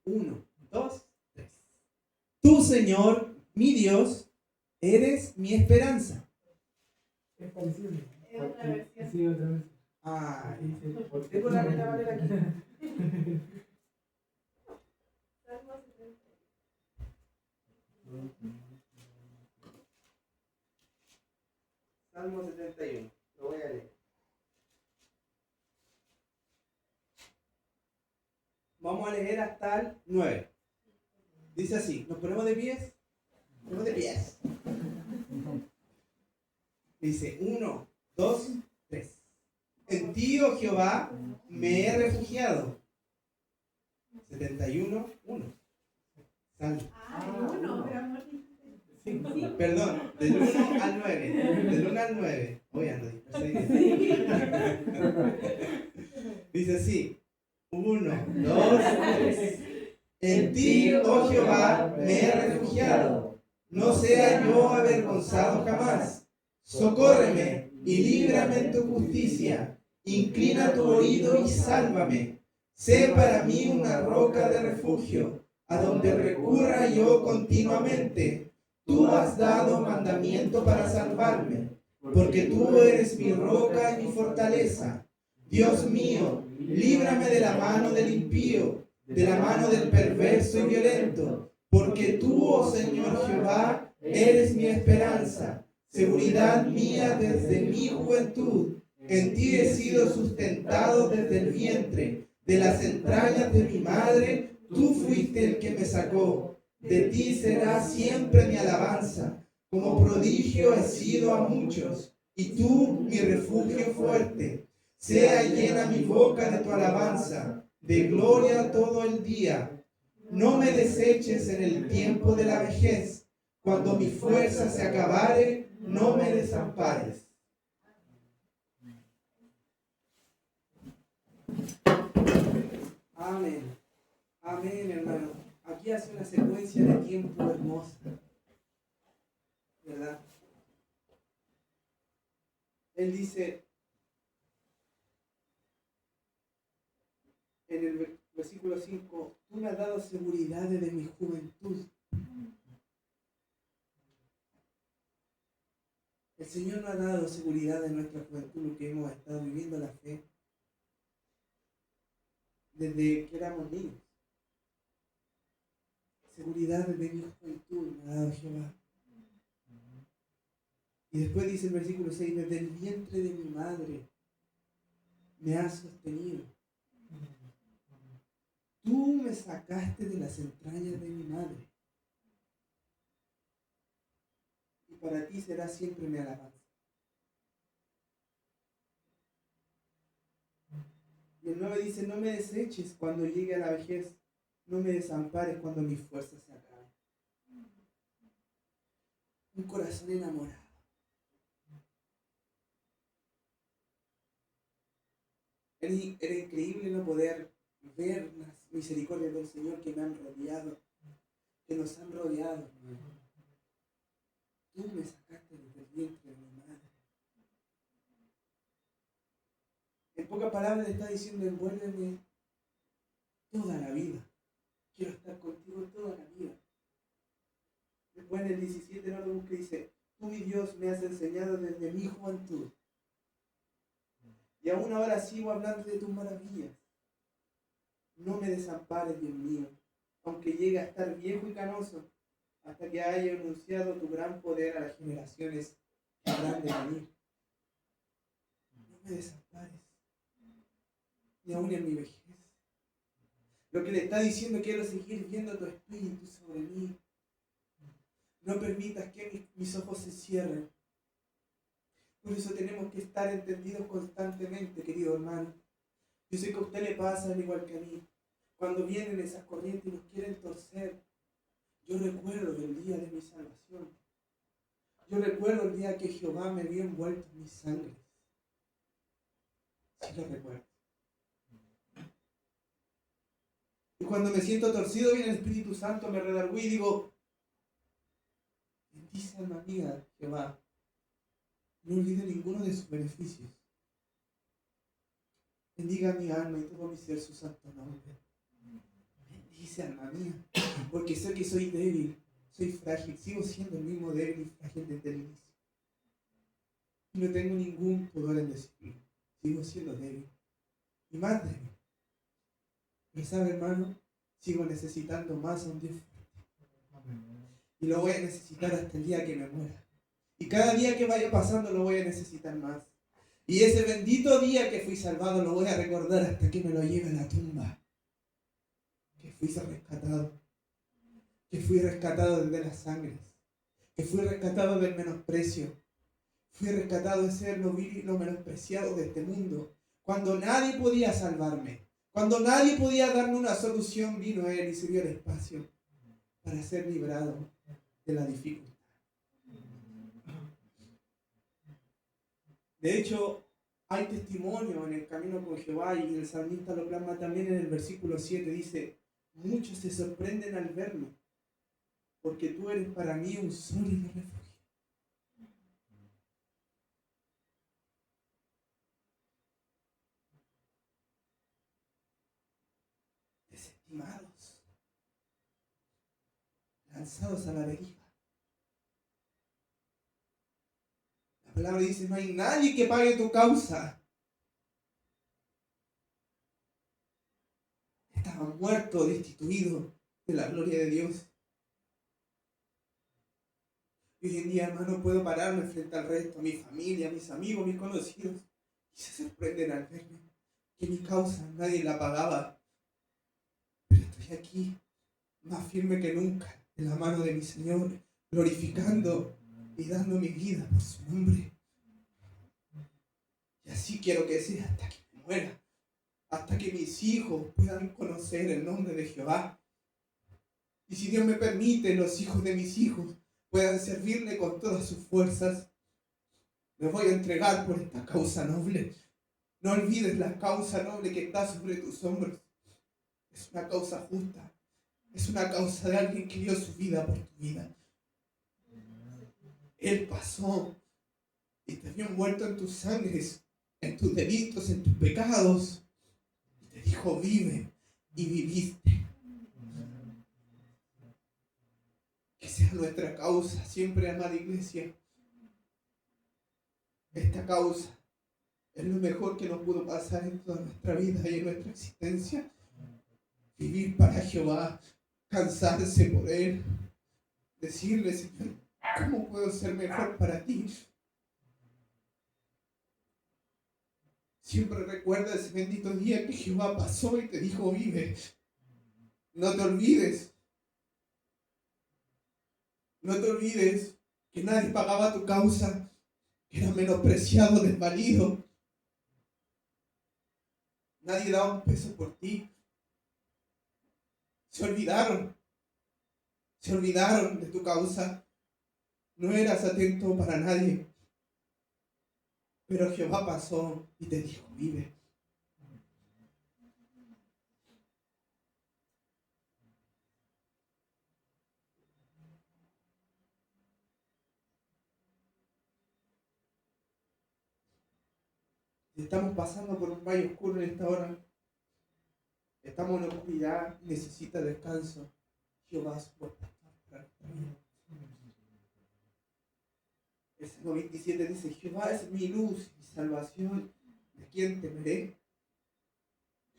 1, 2, 3. Tú, Señor, mi Dios, eres mi esperanza. Es parecido. Es otra versión. Sí, otra vez. Tengo la Reina Valera aquí. Salmo 70. Salmo 71. Lo voy a leer. Vamos a leer hasta el 9. Dice así. ¿Nos ponemos de pies? Nos ponemos de pies. Dice 1, 2, 3. En ti, oh Jehová, me he refugiado. 71, 1. Salmo. Uno, pero amor. Perdón, del 1 al 9. Del 1 al 9. Hoy ando disperso. Dice así. 1, 2, 3. En ti, oh Jehová, me he refugiado. No sea yo avergonzado jamás. Socórreme y líbrame en tu justicia. Inclina tu oído y sálvame. Sé para mí una roca de refugio, a donde recurra yo continuamente. Tú has dado mandamiento para salvarme, porque tú eres mi roca y mi fortaleza. Dios mío, líbrame de la mano del impío, de la mano del perverso y violento, porque tú, oh Señor Jehová, eres mi esperanza, seguridad mía desde mi juventud. En ti he sido sustentado desde el vientre, de las entrañas de mi madre, tú fuiste el que me sacó. De ti será siempre mi alabanza, como prodigio he sido a muchos, y tú mi refugio fuerte. Sea llena mi boca de tu alabanza, de gloria todo el día. No me deseches en el tiempo de la vejez, cuando mi fuerza se acabare, no me desampares. Amén. Amén, hermano. Aquí hace una secuencia de tiempo hermosa, ¿verdad? Él dice en el versículo 5, tú me has dado seguridad desde mi juventud. El Señor nos ha dado seguridad en nuestra juventud, lo que hemos estado viviendo la fe desde que éramos niños. Seguridad desde mi juventud me ha dado Jehová. Y después dice el versículo 6, desde el vientre de mi madre me has sostenido. Tú me sacaste de las entrañas de mi madre. Y para ti será siempre mi alabanza. Y el 9 dice, no me deseches cuando llegue a la vejez, no me desampares cuando mis fuerzas se acaben. Un corazón enamorado. Era increíble no poder ver las misericordias del Señor que me han rodeado, que nos han rodeado. Tú me sacaste desde el vientre de mi madre. En pocas palabras le está diciendo, envuélveme toda la vida. Quiero estar contigo toda la vida. Después en el 17 no lo busque, dice, tú mi Dios me has enseñado desde mi juventud. Y aún ahora sigo hablando de tus maravillas. No me desampares, Dios mío, aunque llegue a estar viejo y canoso, hasta que haya anunciado tu gran poder a las generaciones que habrán de venir. No me desampares, ni aún en mi vejez. Lo que le está diciendo, quiero seguir viendo tu espíritu sobre mí. No permitas que mis ojos se cierren. Por eso tenemos que estar entendidos constantemente, querido hermano. Yo sé que a usted le pasa al igual que a mí. Cuando vienen esas corrientes y nos quieren torcer, yo recuerdo el día de mi salvación. Yo recuerdo el día que Jehová me vio envuelto en mi sangre. Sí lo recuerdo. Y cuando me siento torcido, viene el Espíritu Santo, me redargüe y digo, bendice alma mía, Jehová. No olvide ninguno de sus beneficios. Bendiga mi alma y todo mi ser su santo nombre. Bendice alma mía, porque sé que soy débil, soy frágil, sigo siendo el mismo débil y frágil desde el inicio. Y no tengo ningún pudor en decirlo. Sigo siendo débil. Y más débil. Pero sabe, hermano, sigo necesitando más a un Dios fuerte. Y lo voy a necesitar hasta el día que me muera. Y cada día que vaya pasando lo voy a necesitar más. Y ese bendito día que fui salvado lo voy a recordar hasta que me lo lleve a la tumba. Que fui rescatado. Que fui rescatado desde las sangres. Que fui rescatado del menosprecio. Fui rescatado de ser lo vil y lo menospreciado de este mundo. Cuando nadie podía salvarme. Cuando nadie podía darme una solución, vino Él y se dio el espacio para ser librado de la dificultad. De hecho, hay testimonio en el camino con Jehová y el salmista lo plasma también en el versículo 7. Dice, muchos se sorprenden al verme, porque tú eres para mí un sólido refugio. Desestimados, lanzados a la deriva. La palabra dice, no hay nadie que pague tu causa. Estaban muertos, destituidos de la gloria de Dios. Y hoy en día, hermano, puedo pararme frente al resto, a mi familia, a mis amigos, mis conocidos, y se sorprenden al verme que mi causa nadie la pagaba. Pero estoy aquí, más firme que nunca, en la mano de mi Señor, glorificando y dando mi vida por su nombre. Y así quiero que sea hasta que me muera, hasta que mis hijos puedan conocer el nombre de Jehová. Y si Dios me permite, los hijos de mis hijos puedan servirle con todas sus fuerzas. Me voy a entregar por esta causa noble. No olvides la causa noble que está sobre tus hombros. Es una causa justa. Es una causa de alguien que dio su vida por tu vida. Él pasó y te vio envuelto en tus sangres, en tus delitos, en tus pecados. Y te dijo, vive, y viviste. Que sea nuestra causa, siempre, amada iglesia. Esta causa es lo mejor que nos pudo pasar en toda nuestra vida y en nuestra existencia. Vivir para Jehová, cansarse por Él, decirle, Señor, ¿cómo puedo ser mejor para ti? Siempre recuerda ese bendito día que Jehová pasó y te dijo, vive. No te olvides. No te olvides que nadie pagaba tu causa, que era menospreciado, desvalido. Nadie daba un peso por ti. Se olvidaron de tu causa. No eras atento para nadie. Pero Jehová pasó y te dijo, vive. Estamos pasando por un valle oscuro en esta hora. Estamos en oscuridad, necesita descanso. Jehová es buen pastor para nuestra vida. El Salmo 27 dice, Jehová es mi luz, mi salvación. ¿De quién temeré?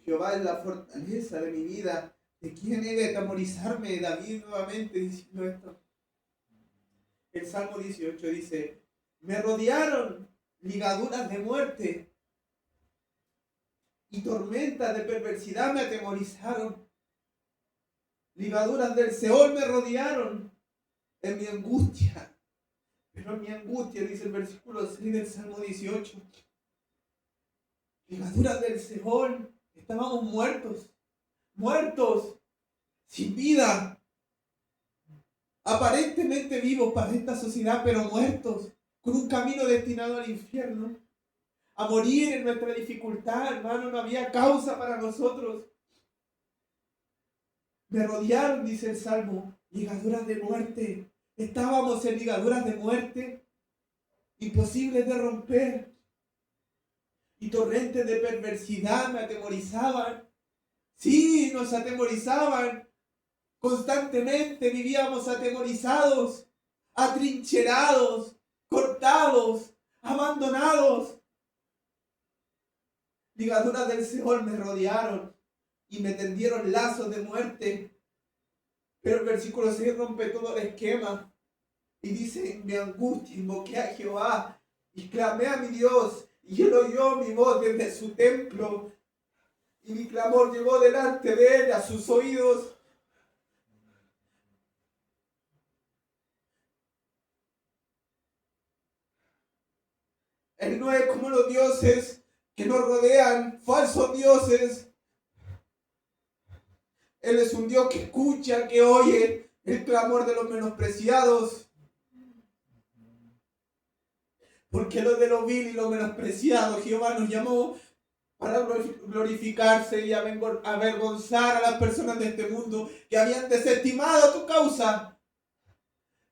Jehová es la fortaleza de mi vida. ¿De quién he de atemorizarme? David nuevamente diciendo esto. El Salmo 18 dice, me rodearon ligaduras de muerte y tormentas de perversidad me atemorizaron. Ligaduras del Seol me rodearon en mi angustia. Pero en mi angustia, dice el versículo 6 del Salmo 18, ligaduras del Seol, estábamos muertos, sin vida, aparentemente vivos para esta sociedad, pero muertos, con un camino destinado al infierno, a morir en nuestra dificultad, hermano, no había causa para nosotros. Me rodearon, dice el Salmo, ligaduras de muerte. Estábamos en ligaduras de muerte, imposibles de romper. Y torrentes de perversidad me atemorizaban. Sí, nos atemorizaban. Constantemente vivíamos atemorizados, atrincherados, cortados, abandonados. Ligaduras del Seol me rodearon y me tendieron lazos de muerte. Pero el versículo 6 rompe todo el esquema y dice, en mi angustia invoqué a Jehová y clamé a mi Dios y él oyó mi voz desde su templo y mi clamor llegó delante de él a sus oídos. Él no es como los dioses que nos rodean, falsos dioses. Él es un Dios que escucha, que oye el clamor de los menospreciados. Porque lo de lo vil y lo menospreciado, Jehová nos llamó para glorificarse y avergonzar a las personas de este mundo que habían desestimado tu causa.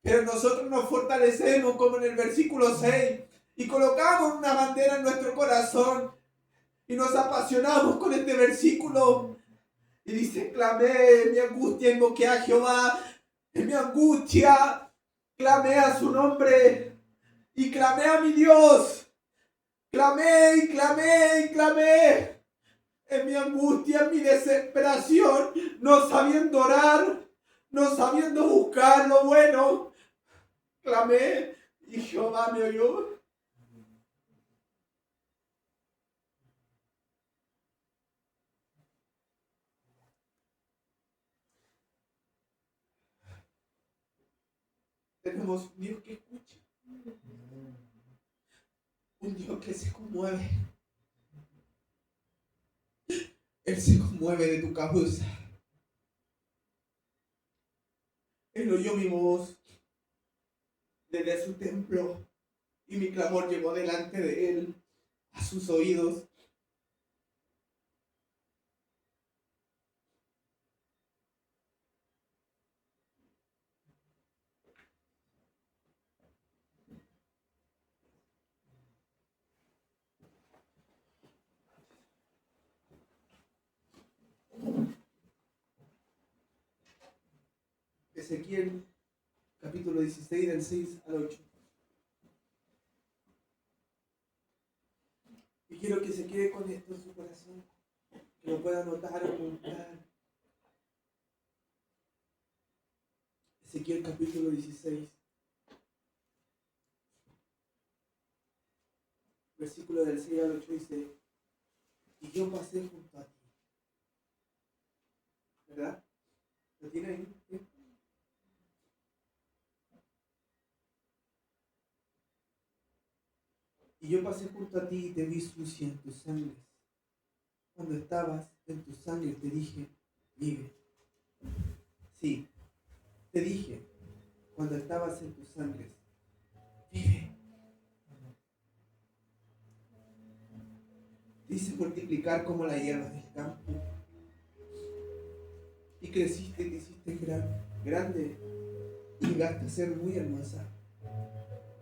Pero nosotros nos fortalecemos como en el versículo 6 y colocamos una bandera en nuestro corazón y nos apasionamos con este versículo. Y dice, clamé en mi angustia, invoqué a Jehová, en mi angustia, clamé a su nombre y clamé a mi Dios. Clamé y clamé y clamé. En mi angustia, en mi desesperación, no sabiendo orar, no sabiendo buscar lo bueno, clamé y Jehová me oyó. Tenemos un Dios que escucha, un Dios que se conmueve. Él se conmueve de tu causa. Él oyó mi voz desde su templo y mi clamor llegó delante de él a sus oídos. Ezequiel, capítulo 16, del 6 al 8. Y quiero que se quede con esto en su corazón, que lo pueda anotar o apuntar. Ezequiel, capítulo 16, versículo del 6 al 8 dice, y yo pasé junto a ti. ¿Verdad? ¿Lo tiene ahí? ¿Sí? Y yo pasé junto a ti y te vi sucia en tus sangres. cuando estabas en tu sangre te dije, vive. Sí, te dije, cuando estabas en tus sangres, vive. Dice multiplicar como la hierba del campo. Y creciste y te hiciste grande y llegaste a ser muy hermosa.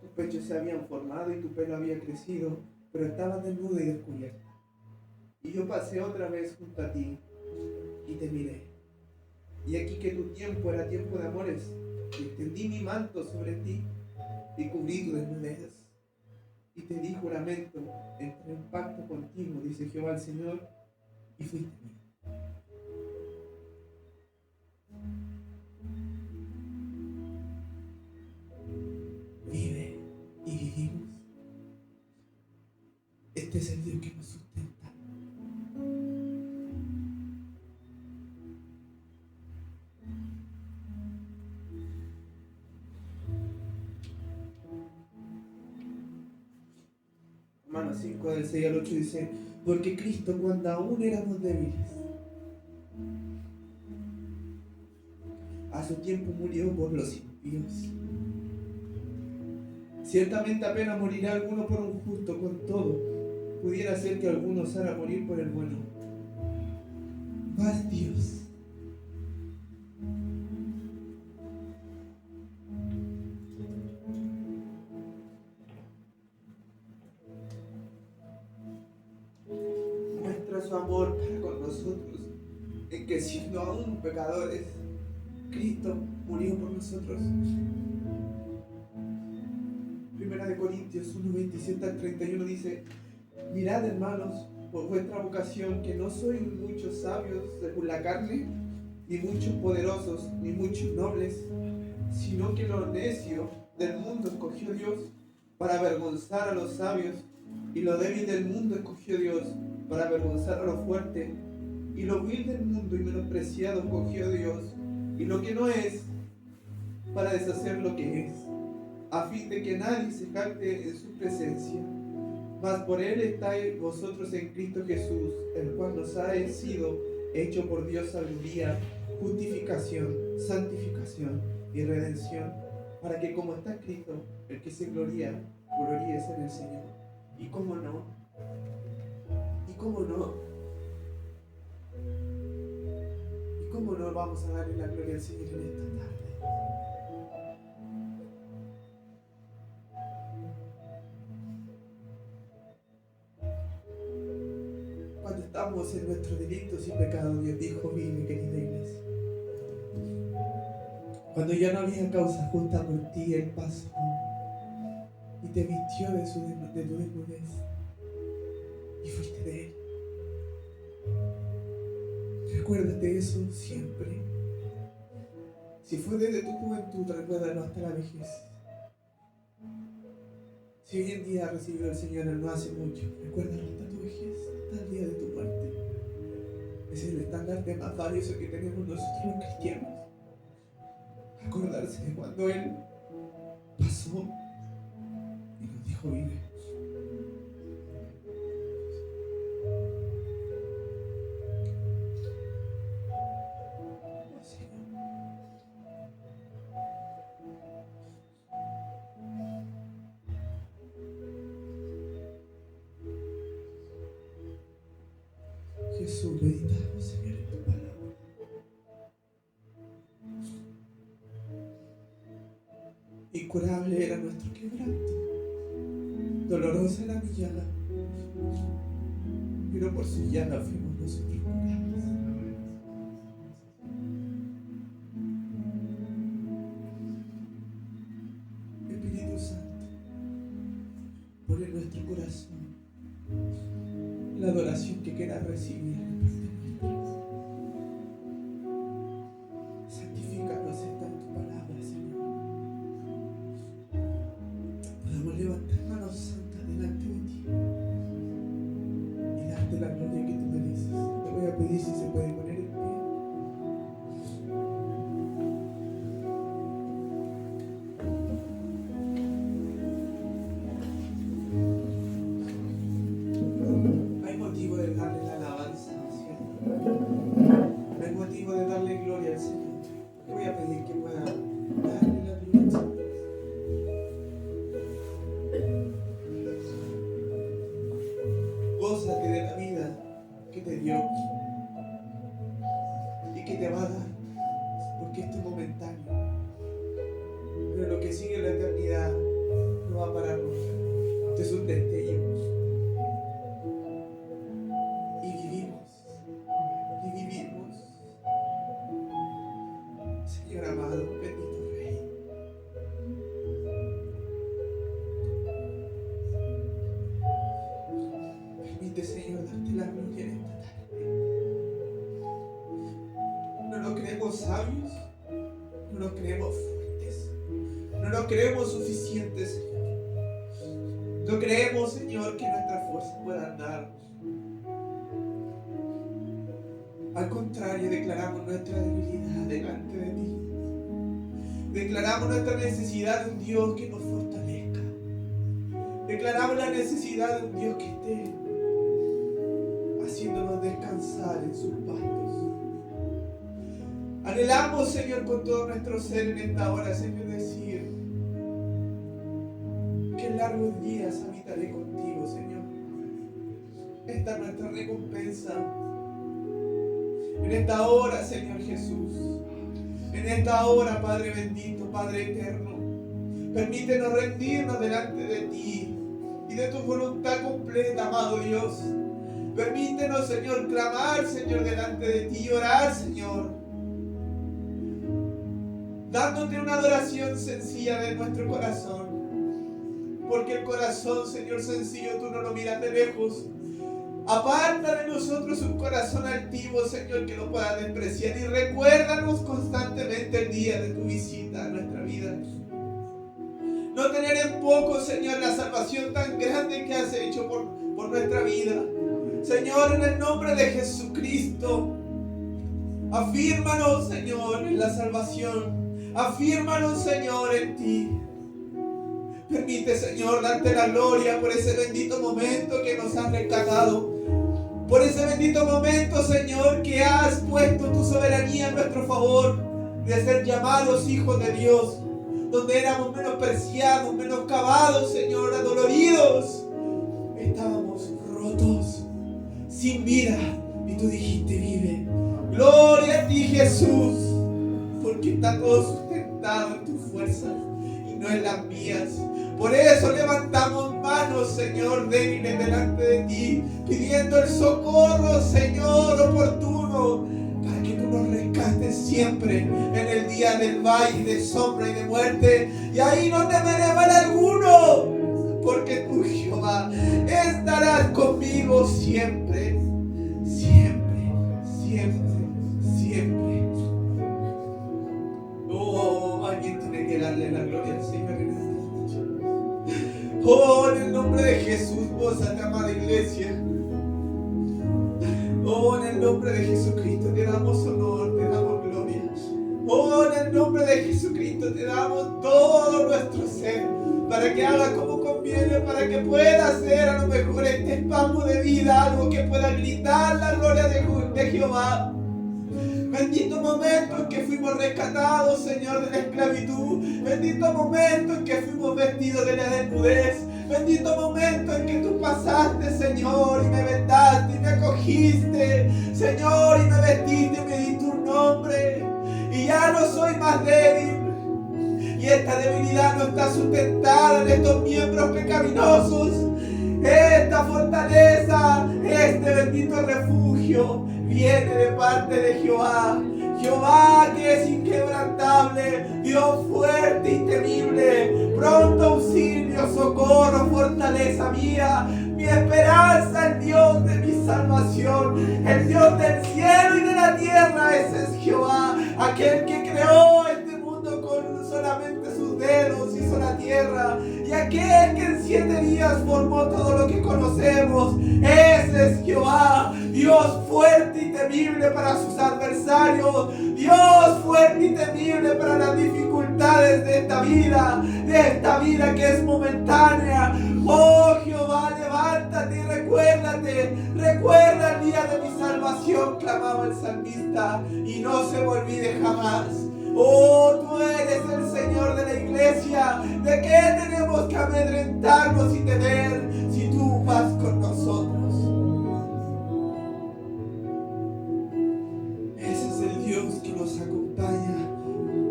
Tus pechos se habían formado y tu pelo había crecido, pero estabas desnuda y descubierta. Y yo pasé otra vez junto a ti y te miré. Y aquí que tu tiempo era tiempo de amores, y extendí mi manto sobre ti y cubrí tu desnudez. Y te di juramento, entré en pacto contigo, dice Jehová el Señor, y fuiste mía. Vive y vivimos. Este es el Dios que nos sustenta. Romanos 5, del 6 al 8 dice, porque Cristo cuando aún éramos débiles, a su tiempo murió por los impíos. Ciertamente apenas morirá alguno por un justo, con todo, pudiera ser que alguno osara morir por el bueno. Mas Dios, muestra su amor para con nosotros, en que siendo aún pecadores, Cristo murió por nosotros. Primera de Corintios 1, 27 al 31 dice, mirad hermanos, por vuestra vocación, que no sois muchos sabios según la carne, ni muchos poderosos, ni muchos nobles, sino que lo necio del mundo escogió Dios para avergonzar a los sabios, y lo débil del mundo escogió Dios para avergonzar a lo fuerte, y lo vil del mundo y menospreciado escogió Dios, y lo que no es, para deshacer lo que es, a fin de que nadie se jacte en su presencia. Mas por él estáis vosotros en Cristo Jesús, el cual nos ha sido hecho por Dios sabiduría, justificación, santificación y redención, para que como está escrito, el que se gloríe en el Señor. ¿Y cómo no? ¿Y cómo no? ¿Y cómo no vamos a darle la gloria al Señor en esta tarde? Cuando estamos en nuestros delitos y pecados, Dios dijo, vive, querida iglesia. Cuando ya no había causa justa por ti, Él pasó y te vistió de tu desnudez y fuiste de Él. Recuérdate eso siempre. Si fue desde tu juventud, recuérdalo hasta la vejez. Si hoy en día has recibido al Señor no hace mucho, recuérdalo hasta tu vejez, hasta el día de tu muerte. Es el estandarte más valioso que tenemos nosotros los cristianos. Acordarse de cuando Él pasó y nos dijo vive. Jesús, meditamos, Señor, en tu palabra. Incurable era nuestro quebranto, dolorosa era mi llaga, pero por su llaga fuimos nosotros curados. Espíritu Santo, pon en nuestro corazón la adoración que quieras recibir de parte nuestra. Santifícanos esta en tu palabra, Señor. Podemos levantar manos santas delante de ti y darte la gloria que tú mereces. Te voy a pedir si se puede poner en pie. Hay motivo de darle la alabanza. sabios, no nos creemos fuertes, no nos creemos suficientes, Señor. No creemos, Señor, que nuestras fuerzas puedan darnos. Al contrario, declaramos nuestra debilidad delante de ti. Declaramos nuestra necesidad de un Dios que nos fortalezca. Declaramos la necesidad de un Dios que esté haciéndonos descansar en sus pastos. Anhelamos, Señor, con todo nuestro ser en esta hora, Señor, decir que en largos días habitaré contigo, Señor. Esta es nuestra recompensa. En esta hora, Señor Jesús, en esta hora, Padre bendito, Padre eterno, permítenos rendirnos delante de ti y de tu voluntad completa, amado Dios. Permítenos, Señor, clamar, Señor, delante de ti y orar, Señor, dándote una adoración sencilla de nuestro corazón, porque el corazón, Señor, sencillo, tú no lo miras de lejos. Aparta de nosotros un corazón altivo, Señor, que no pueda despreciar, y recuérdanos constantemente el día de tu visita a nuestra vida. No tener en poco, Señor, la salvación tan grande que has hecho por nuestra vida. Señor, en el nombre de Jesucristo, afírmanos, Señor, en la salvación. Afírmanos, Señor, en ti. Permite, Señor, darte la gloria por ese bendito momento que nos has rescatado. Por ese bendito momento, Señor, que has puesto tu soberanía en nuestro favor, de ser llamados hijos de Dios, donde éramos menospreciados, menoscabados, Señor, adoloridos. Estábamos rotos, sin vida, y tú dijiste: vive. Gloria a ti, Jesús, porque está todo sustentado en tus fuerzas y no en las mías. Por eso levantamos manos, Señor, débiles delante de ti, pidiendo el socorro, Señor, oportuno, para que tú nos rescates siempre en el día del valle de sombra y de muerte. Y ahí no temeré mal alguno, porque tú, Jehová, estarás conmigo siempre, siempre, siempre, siempre. Oh, alguien tiene que darle la gloria al Señor en esta noche. Oh, en el nombre de Jesús, gózate, amada iglesia. Oh, en el nombre de Jesucristo te damos honor, te damos gloria. Oh, en el nombre de Jesucristo te damos todo nuestro ser, para que haga como conviene, para que pueda hacer a lo mejor este espasmo de vida algo que pueda gritar la gloria de Jehová. Bendito momento en que fuimos rescatados, Señor, de la esclavitud. Bendito momento en que fuimos vestidos de la desnudez. Bendito momento en que tú pasaste, Señor, y me vendaste y me acogiste, Señor, y me vestiste y me diste un nombre. Y ya no soy más débil. Y esta debilidad no está sustentada en estos miembros pecaminosos. Esta fortaleza, este bendito refugio, viene de parte de Jehová. Jehová, que es inquebrantable, Dios fuerte y temible, pronto auxilio, socorro, fortaleza mía, mi esperanza, el Dios de mi salvación, el Dios del cielo y de la tierra. Ese es Jehová, aquel que creó este mundo con solamente sus dedos, hizo la tierra, y aquel que en 7 días formó todo lo que conocemos. Ese es Jehová, Dios fuerte y temible para sus adversarios, Dios fuerte y temible para las dificultades de esta vida que es momentánea. Oh Jehová, levántate y recuérdate, recuerda el día de mi salvación, clamaba el salmista, y no se me olvide jamás. Oh, tú eres el Señor de la iglesia. ¿De qué tenemos que amedrentarnos y temer si tú vas con nosotros? Ese es el Dios que nos acompaña,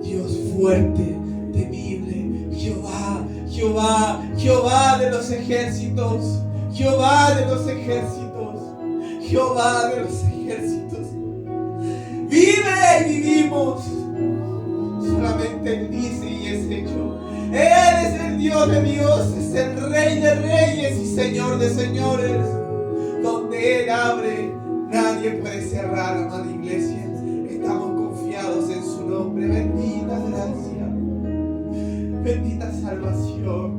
Dios fuerte, temible, Jehová, Jehová, Jehová de los ejércitos, Jehová de los ejércitos, Jehová de los ejércitos. Vive y vivimos. Solamente Él dice y es hecho. Él es el Dios de dioses, el Rey de reyes y Señor de señores. Donde Él abre, nadie puede cerrar, amada iglesia. Estamos confiados en bendita salvación.